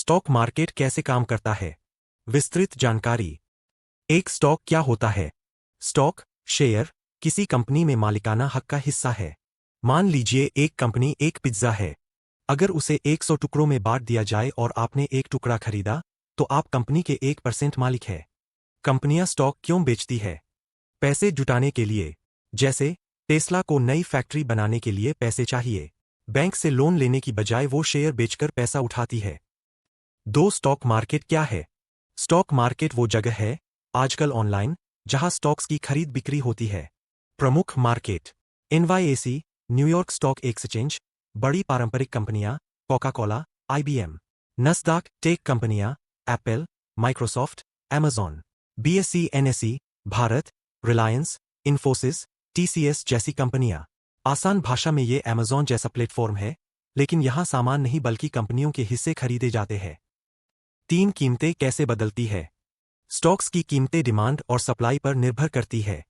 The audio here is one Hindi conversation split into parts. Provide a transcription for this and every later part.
स्टॉक मार्केट कैसे काम करता है? विस्तृत जानकारी। एक स्टॉक क्या होता है? स्टॉक, शेयर, किसी कंपनी में मालिकाना हक का हिस्सा है। मान लीजिए एक कंपनी एक पिज्जा है। अगर उसे 100 टुकड़ों में बांट दिया जाए और आपने एक टुकड़ा खरीदा, तो आप कंपनी के 1% मालिक हैं। कंपनियां स्टॉक क्यों बेचती है? पैसे जुटाने के लिए। जैसे टेस्ला को नई फैक्ट्री बनाने के लिए पैसे चाहिए। बैंक से लोन लेने की बजाय वो शेयर बेचकर पैसा उठाती है। दो स्टॉक मार्केट क्या है? स्टॉक मार्केट वो जगह है, आजकल ऑनलाइन, जहां स्टॉक्स की खरीद बिक्री होती है। प्रमुख market: NYSE, New York stock exchange, बड़ी पारंपरिक कंपनियां, कोका कोला, IBM। नस्दाक, टेक कंपनियां, Apple, Microsoft, Amazon। BSE NSE, Bharat, Reliance, Infosys, TCS जैसी कंपनियां। आसान भाषा में ये Amazon जैसा प्लेटफॉर्म है, लेकिन यहां सामान नहीं बल्कि कंपनियों के हिस्से खरीदे जाते हैं। तीन कीमतें कैसे बदलती है? स्टॉक्स की कीमतें डिमांड और सप्लाई पर निर्भर करती है।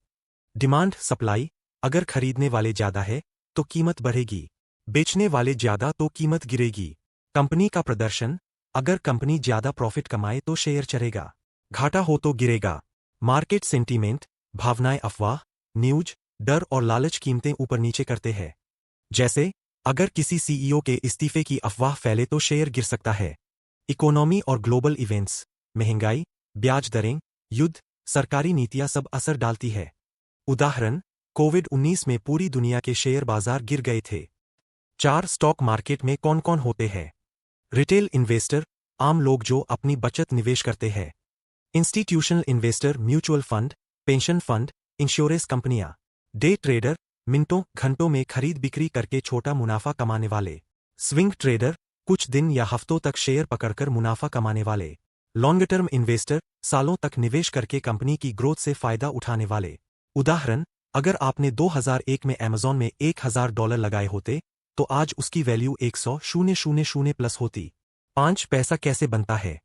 डिमांड, सप्लाई: अगर खरीदने वाले ज्यादा है तो कीमत बढ़ेगी, बेचने वाले ज्यादा तो कीमत गिरेगी। कंपनी का प्रदर्शन: अगर कंपनी ज्यादा प्रॉफिट कमाए तो शेयर चढ़ेगा, घाटा हो तो गिरेगा। मार्केट सेंटीमेंट: भावनाएं, अफवाह, न्यूज, डर और लालच कीमतें ऊपर नीचे करते हैं। जैसे अगर किसी CEO के इस्तीफे की अफवाह फैले तो शेयर गिर सकता है। इकोनॉमी और ग्लोबल इवेंट्स: महंगाई, ब्याज दरें, युद्ध, सरकारी नीतियां सब असर डालती है। उदाहरण, कोविड-19 में पूरी दुनिया के शेयर बाजार गिर गए थे। 4 स्टॉक मार्केट में कौन कौन होते हैं? रिटेल इन्वेस्टर, आम लोग जो अपनी बचत निवेश करते हैं। Institutional investor, mutual fund, pension fund, insurance कंपनियां। डे ट्रेडर, मिनटों घंटों में खरीद बिक्री करके छोटा मुनाफा कमाने वाले। स्विंग ट्रेडर, कुछ दिन या हफ्तों तक शेयर पकड़कर मुनाफा कमाने वाले। लॉन्ग टर्म इन्वेस्टर, सालों तक निवेश करके कंपनी की ग्रोथ से फायदा उठाने वाले। उदाहरण, अगर आपने 2001 में Amazon में $1000 लगाए होते, तो आज उसकी वैल्यू 100,000 प्लस होती। 5 पैसा कैसे बनता है?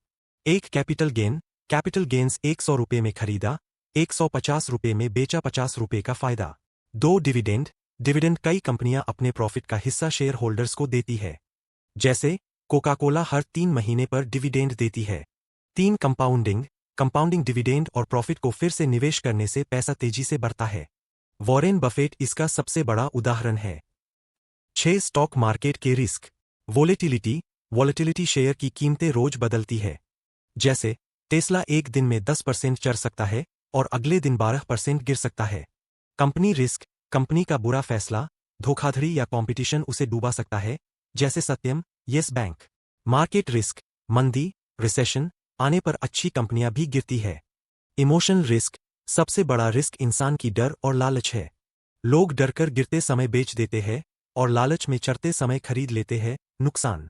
एक कैपिटल गेन, कैपिटल गेन्स 100 रुपये में खरीदा, 150 रुपये में बेचा, 50 रुपये का फायदा। 2 डिविडेंड, डिविडेंड कई कंपनियां अपने प्रॉफिट का हिस्सा शेयर होल्डर्स को देती है। जैसे कोका कोला हर 3 महीने पर डिविडेंड देती है। 3 कंपाउंडिंग, कंपाउंडिंग डिविडेंड और प्रॉफिट को फिर से निवेश करने से पैसा तेजी से बढ़ता है। वॉरेन बफेट इसका सबसे बड़ा उदाहरण है। 6 स्टॉक मार्केट के रिस्क। वोलेटिलिटी, वॉलेटिलिटी शेयर की कीमतें रोज बदलती है। जैसे टेस्ला एक दिन में 10% चढ़ सकता है और अगले दिन 12% गिर सकता है। कंपनी रिस्क, कंपनी का बुरा फैसला, धोखाधड़ी या कंपटीशन उसे डूबा सकता है, जैसे सत्यम, येस बैंक। मार्केट रिस्क, मंदी, रिसेशन आने पर अच्छी कंपनियां भी गिरती है। इमोशनल रिस्क, सबसे बड़ा रिस्क इंसान की डर और लालच है। लोग डरकर गिरते समय बेच देते हैं और लालच में चढ़ते समय खरीद लेते हैं, नुकसान।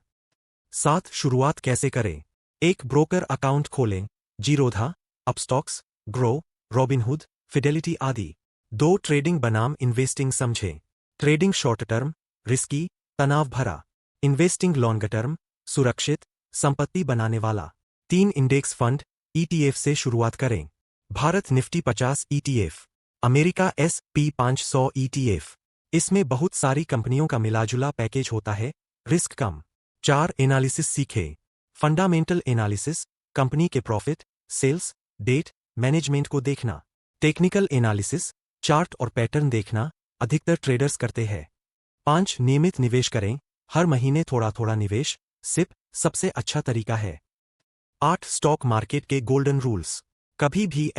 7 शुरुआत कैसे करें? एक ब्रोकर अकाउंट खोलें, जीरोधा, अपस्टॉक्स, ग्रो, रॉबिनहुड, फिडेलिटी आदि। 2 ट्रेडिंग बनाम इन्वेस्टिंग समझें। ट्रेडिंग शॉर्ट टर्म, रिस्की, तनाव भरा। इन्वेस्टिंग लॉन्ग टर्म, सुरक्षित, संपत्ति बनाने वाला। 3 इंडेक्स फंड, ETF से शुरुआत करें। Bharat Nifty 50 ETF, America S&P 500 ETF। इसमें बहुत सारी कंपनियों का मिलाजुला पैकेज होता है, रिस्क कम। 4 एनालिसिस सीखें। फंडामेंटल एनालिसिस, कंपनी के प्रॉफिट, सेल्स, डेट, मैनेजमेंट को देखना। टेक्निकल एनालिसिस, चार्ट और पैटर्न देखना, अधिकतर ट्रेडर्स करते हैं। 5 नियमित निवेश करें, हर महीने थोड़ा थोड़ा निवेश, सिप सबसे अच्छा तरीका है। 8 स्टॉक मार्केट के गोल्डन रूल्स। कभी भी